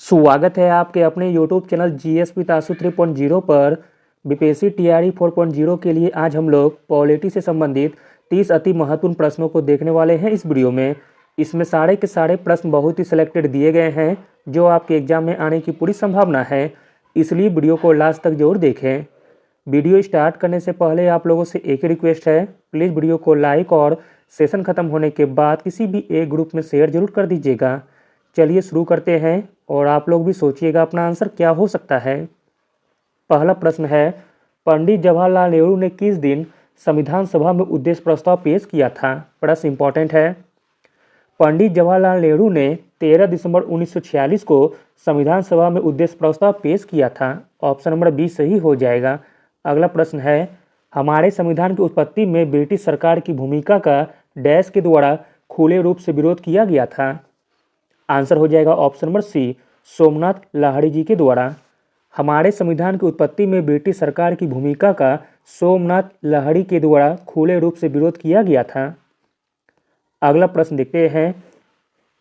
स्वागत है आपके अपने YouTube चैनल जीएस विद आशु 3.0 पर। बीपीएससी टीआरई 4.0 के लिए आज हम लोग पॉलिटी से संबंधित 30 अति महत्वपूर्ण प्रश्नों को देखने वाले हैं इस वीडियो में। इसमें सारे के सारे प्रश्न बहुत ही सिलेक्टेड दिए गए हैं जो आपके एग्जाम में आने की पूरी संभावना है, इसलिए वीडियो को लास्ट तक जरूर देखें। वीडियो स्टार्ट करने से पहले आप लोगों से एक ही रिक्वेस्ट है, प्लीज़ वीडियो को लाइक और सेशन ख़त्म होने के बाद किसी भी एक ग्रुप में शेयर जरूर कर दीजिएगा। चलिए शुरू करते हैं और आप लोग भी सोचिएगा अपना आंसर क्या हो सकता है। पहला प्रश्न है, पंडित जवाहरलाल नेहरू ने किस दिन संविधान सभा में उद्देश्य प्रस्ताव पेश किया था? प्रश्न इंपॉर्टेंट है। पंडित जवाहरलाल नेहरू ने 13 दिसंबर 1946 को संविधान सभा में उद्देश्य प्रस्ताव पेश किया था। ऑप्शन नंबर बी सही हो जाएगा। अगला प्रश्न है, हमारे संविधान की उत्पत्ति में ब्रिटिश सरकार की भूमिका का डैश के द्वारा खुले रूप से विरोध किया गया था? आंसर हो जाएगा option number C, Somnath Lahiri ji के द्वारा। हमारे संविधान की उत्पत्ति में ब्रिटिश सरकार की भूमिका का सोमनाथ लाहिड़ी के द्वारा खुले रूप से विरोध किया गया था। अगला प्रश्न देखते हैं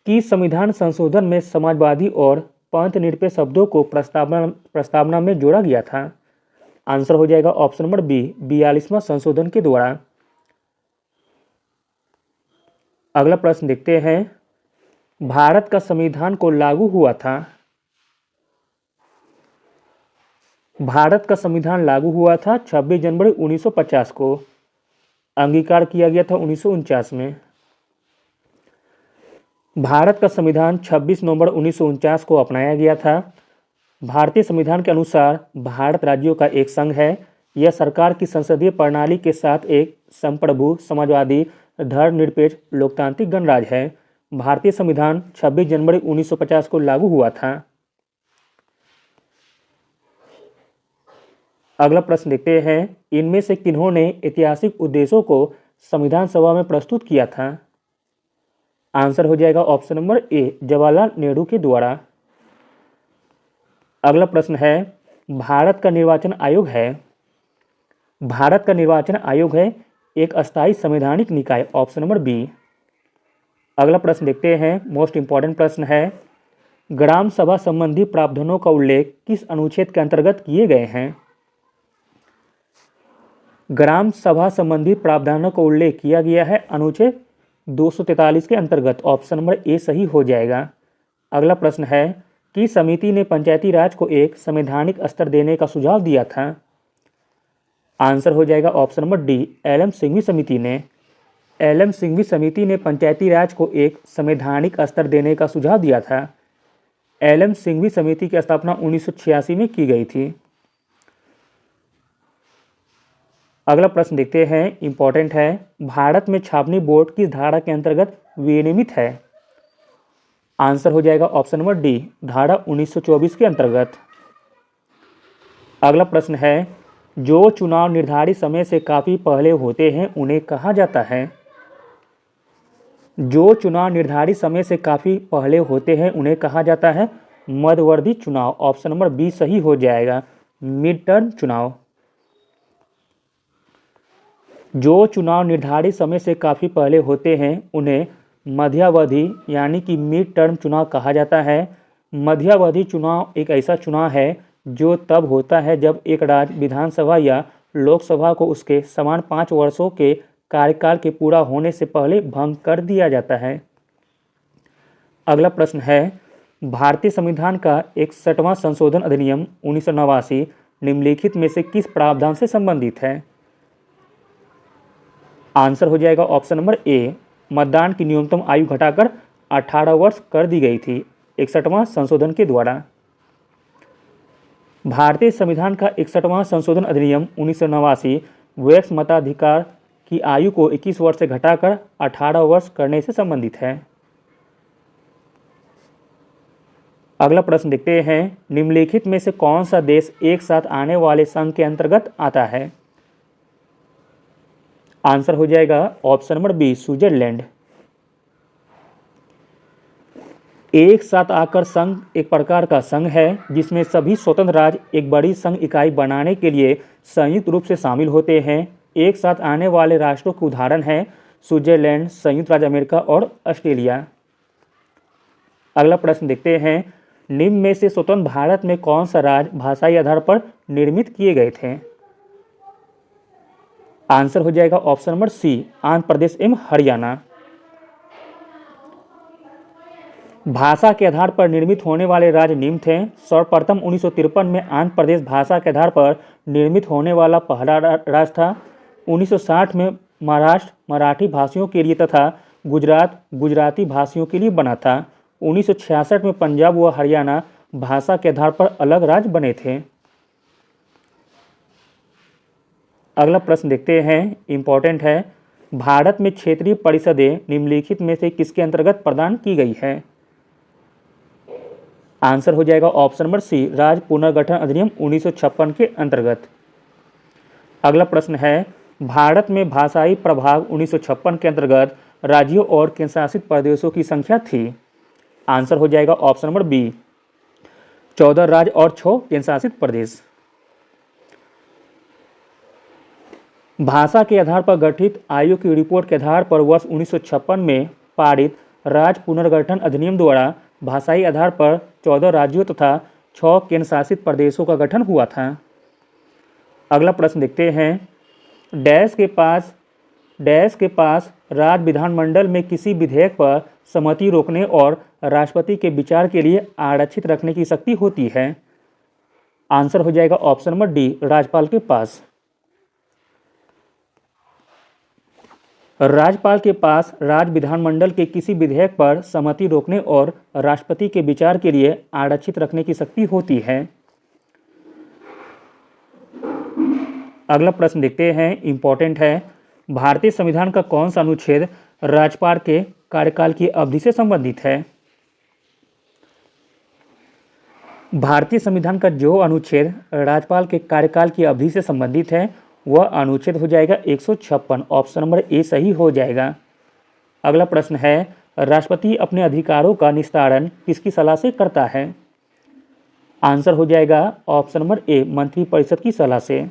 कि संविधान संशोधन में समाजवादी और पंथ निरपेक्ष शब्दों को प्रस्तावना में जोड़ा गया था? आंसर हो जाएगा ऑप्शन नंबर बी, 42वां संशोधन के द्वारा। अगला प्रश्न देखते हैं, भारत का संविधान को लागू हुआ था? भारत का संविधान लागू हुआ था 26 जनवरी 1950 को। अंगीकार किया गया था 1949 में। भारत का संविधान 26 नवंबर 1949 को अपनाया गया था। भारतीय संविधान के अनुसार भारत राज्यों का एक संघ है। यह सरकार की संसदीय प्रणाली के साथ एक संप्रभु, समाजवादी, धर्मनिरपेक्ष, लोकतांत्रिक गणराज्य है। भारतीय संविधान 26 जनवरी 1950 को लागू हुआ था। अगला प्रश्न देखते हैं, इनमें से किन्होंने ऐतिहासिक उद्देश्यों को संविधान सभा में प्रस्तुत किया था? आंसर हो जाएगा option number A, Jawaharlal Nehru के द्वारा। अगला प्रश्न है, भारत का निर्वाचन आयोग है? भारत का निर्वाचन आयोग है एक अस्थायी संवैधानिक निकाय। Option number B. अगला प्रश्न देखते हैं, मोस्ट इंपॉर्टेंट प्रश्न है, ग्राम सभा संबंधी प्रावधानों का उल्लेख किस अनुच्छेद के अंतर्गत किए गए हैं? ग्राम सभा संबंधी प्रावधानों का उल्लेख किया गया है अनुच्छेद 243 के अंतर्गत। ऑप्शन नंबर ए सही हो जाएगा। अगला प्रश्न है कि समिति ने पंचायती राज को एक संवैधानिक स्तर देने का सुझाव दिया था? आंसर हो जाएगा option number D, LM. Singhvi समिति ने। एल.एम. सिंघवी समिति ने पंचायती राज को एक संवैधानिक स्तर देने का सुझाव दिया था। एल.एम. सिंघवी समिति की स्थापना 1986 में की गई थी। अगला प्रश्न देखते हैं, इंपॉर्टेंट है, भारत में छावनी बोर्ड किस धारा के अंतर्गत विनियमित है? आंसर हो जाएगा ऑप्शन नंबर डी, धारा 1924 के अंतर्गत। अगला प्रश्न है, जो चुनाव निर्धारित समय से काफ़ी पहले होते हैं उन्हें कहा जाता है? जो चुनाव निर्धारित समय से काफ़ी पहले होते हैं उन्हें कहा जाता है मध्यवर्ती चुनाव। ऑप्शन नंबर बी सही हो जाएगा, मिड टर्म चुनाव। जो चुनाव निर्धारित समय से काफ़ी पहले होते हैं उन्हें मध्यावधि यानी कि मिड टर्म चुनाव कहा जाता है। मध्यावधि चुनाव एक ऐसा चुनाव है जो तब होता है जब एक राज्य विधानसभा या लोकसभा को उसके समान 5 वर्षों के कार्यकाल के पूरा होने से पहले भंग कर दिया जाता है। अगला प्रश्न है, भारतीय संविधान का 61वां संशोधन अधिनियम 1989 निम्नलिखित में से किस प्रावधान से संबंधित है? आंसर हो जाएगा ऑप्शन नंबर ए, मतदान की न्यूनतम आयु घटाकर 18 वर्ष कर दी गई थी 61वां संशोधन के द्वारा। भारतीय संविधान का 61वां संशोधन अधिनियम 1989 वयस्क मताधिकार की आयु को 21 वर्ष से घटाकर 18 वर्ष करने से संबंधित है। अगला प्रश्न देखते हैं, निम्नलिखित में से कौन सा देश एक साथ आने वाले संघ के अंतर्गत आता है? आंसर हो जाएगा ऑप्शन नंबर बी, स्विट्जरलैंड। एक साथ आकर संघ एक प्रकार का संघ है जिसमें सभी स्वतंत्र राज्य एक बड़ी संघ इकाई बनाने के लिए संयुक्त रूप से शामिल होते हैं। एक साथ आने वाले राष्ट्रों के उदाहरण हैं स्विट्जरलैंड, संयुक्त राज्य अमेरिका और ऑस्ट्रेलिया। अगला प्रश्न देखते हैं, निम्न में से स्वतंत्र भारत में कौन सा राज्य भाषाई आधार पर निर्मित किए गए थे? आंसर हो जाएगा ऑप्शन नंबर सी, आंध्र प्रदेश एवं हरियाणा। भाषा के आधार पर निर्मित होने वाले राज्य निम्न थे। सर्वप्रथम 1953 में आंध्र प्रदेश भाषा के आधार पर निर्मित होने वाला पहला राज्य था। 1960 में महाराष्ट्र मराठी भाषियों के लिए तथा गुजरात गुजराती भाषियों के लिए बना था। 1966 में पंजाब व हरियाणा भाषा के आधार पर अलग राज्य बने थे। अगला प्रश्न देखते हैं, इंपॉर्टेंट है। भारत में क्षेत्रीय परिषदें निम्नलिखित में से किसके अंतर्गत प्रदान की गई है? आंसर हो जाएगा ऑप्शन नंबर सी, राज्य पुनर्गठन अधिनियम 1956 के अंतर्गत। अगला प्रश्न है, भारत में भाषाई प्रभाग 1956 के अंतर्गत राज्यों और केंद्रशासित प्रदेशों की संख्या थी। आंसर हो जाएगा ऑप्शन नंबर बी, 14 राज्य और 6 केंद्रशासित प्रदेश। भाषा के आधार पर गठित आयोग की रिपोर्ट के आधार पर वर्ष 1956 में पारित राज्य पुनर्गठन अधिनियम द्वारा भाषाई आधार पर 14 राज्यों तथा 6 केंद्रशासित प्रदेशों का गठन हुआ था। अगला प्रश्न देखते हैं, डैश के पास राज्य विधानमंडल में किसी विधेयक पर सहमति रोकने और राष्ट्रपति के विचार के लिए आरक्षित रखने की शक्ति होती है। आंसर हो जाएगा ऑप्शन नंबर डी, राज्यपाल के पास। राज्यपाल के पास राज्य विधानमंडल के किसी विधेयक पर सहमति रोकने और राष्ट्रपति के विचार के लिए आरक्षित रखने की शक्ति होती है। अगला प्रश्न देखते हैं, इंपॉर्टेंट है। भारतीय संविधान का कौन सा अनुच्छेद राज्यपाल के कार्यकाल की अवधि से संबंधित है? भारतीय संविधान का जो अनुच्छेद राज्यपाल के कार्यकाल की अवधि से संबंधित है वह अनुच्छेद हो जाएगा 156। ऑप्शन नंबर ए सही हो जाएगा। अगला प्रश्न है, राष्ट्रपति अपने अधिकारों का निस्तारण किसकी सलाह से करता है? आंसर हो जाएगा ऑप्शन नंबर ए, मंत्रिपरिषद की सलाह से।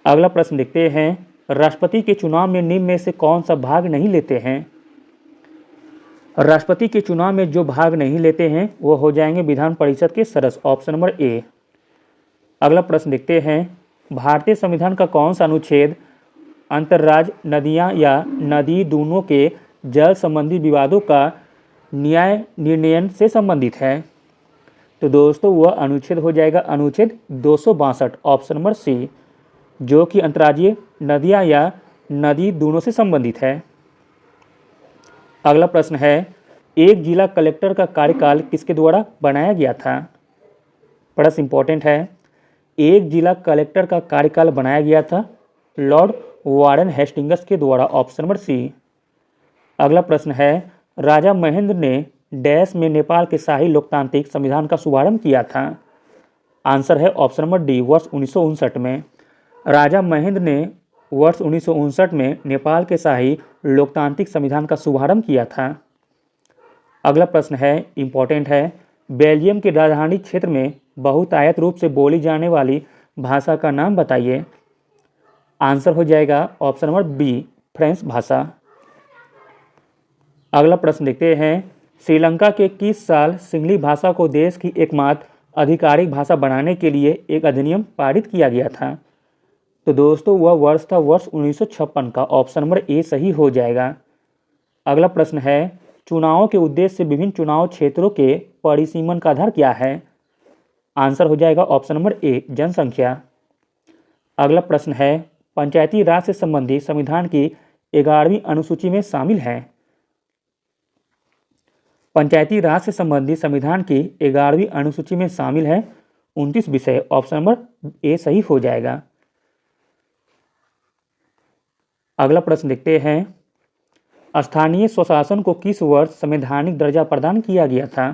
अगला प्रश्न देखते हैं, राष्ट्रपति के चुनाव में निम्न में से कौन सा भाग नहीं लेते हैं? राष्ट्रपति के चुनाव में जो भाग नहीं लेते हैं वो हो जाएंगे विधान परिषद के सदस्य। Option number A. अगला प्रश्न देखते हैं, भारतीय संविधान का कौन सा अनुच्छेद अंतर्राज्य नदियां या नदी दोनों के जल संबंधी विवादों का न्याय निर्णयन से संबंधित है? तो दोस्तों वह अनुच्छेद हो जाएगा अनुच्छेद 262। ऑप्शन नंबर सी, जो कि अंतर्राज्यीय नदियां या नदी दोनों से संबंधित है। अगला प्रश्न है, एक जिला कलेक्टर का कार्यकाल किसके द्वारा बनाया गया था? प्रश्न इंपॉर्टेंट है। एक जिला कलेक्टर का कार्यकाल बनाया गया था लॉर्ड वारन हेस्टिंग्स के द्वारा। Option number C. अगला प्रश्न है, राजा महेंद्र ने डैश में नेपाल के शाही लोकतांत्रिक संविधान का शुभारंभ किया था? आंसर है ऑप्शन नंबर डी, वर्ष 1959 में। राजा महेंद्र ने वर्ष 1959 में नेपाल के शाही लोकतांत्रिक संविधान का शुभारंभ किया था। अगला प्रश्न है, इंपॉर्टेंट है। बेल्जियम की राजधानी क्षेत्र में बहुतायत रूप से बोली जाने वाली भाषा का नाम बताइए। आंसर हो जाएगा ऑप्शन नंबर बी, फ्रेंच भाषा। अगला प्रश्न देखते हैं, श्रीलंका के किस साल सिंहली भाषा को देश की एकमात्र आधिकारिक भाषा बनाने के लिए एक अधिनियम पारित किया गया था? तो दोस्तों वह वर्ष था वर्ष 1956 का। ऑप्शन नंबर ए सही हो जाएगा। अगला प्रश्न है, चुनावों के उद्देश्य से विभिन्न चुनाव क्षेत्रों के परिसीमन का आधार क्या है? आंसर हो जाएगा ऑप्शन नंबर ए, जनसंख्या। अगला प्रश्न है, पंचायती राज से संबंधित संविधान की 11वीं अनुसूची में शामिल है? पंचायती राज से संबंधित संविधान की 11वीं अनुसूची में शामिल है 29 विषय। ऑप्शन नंबर ए सही हो जाएगा। अगला प्रश्न देखते हैं, स्थानीय स्वशासन को किस वर्ष संवैधानिक दर्जा प्रदान किया गया था?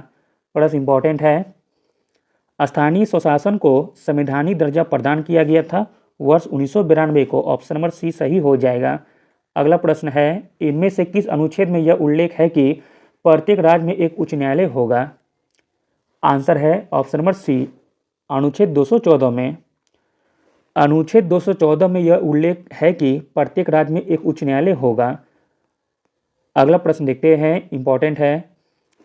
प्रश्न इंपॉर्टेंट है। स्थानीय स्वशासन को संवैधानिक दर्जा प्रदान किया गया था वर्ष 1992 को। ऑप्शन नंबर सी सही हो जाएगा। अगला प्रश्न है, इनमें से किस अनुच्छेद में यह उल्लेख है कि प्रत्येक राज्य में एक उच्च न्यायालय होगा? आंसर है ऑप्शन नंबर सी, अनुच्छेद 214 में। अनुच्छेद 214 में यह उल्लेख है कि प्रत्येक राज्य में एक उच्च न्यायालय होगा। अगला प्रश्न देखते हैं, इंपॉर्टेंट है।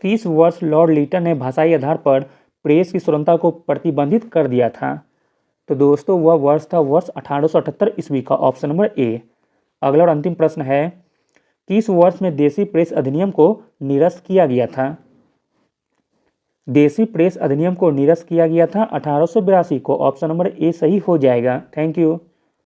किस वर्ष लॉर्ड लिटन ने भाषाई आधार पर प्रेस की स्वतंत्रता को प्रतिबंधित कर दिया था? तो दोस्तों वह वर्ष था वर्ष 1878 ईस्वी का, ऑप्शन नंबर ए। अगला और अंतिम प्रश्न है, किस वर्ष में देसी प्रेस अधिनियम को निरस्त किया गया था? देसी प्रेस अधिनियम को निरस्त किया गया था 1882 को, ऑप्शन नंबर ए सही हो जाएगा। Thank you.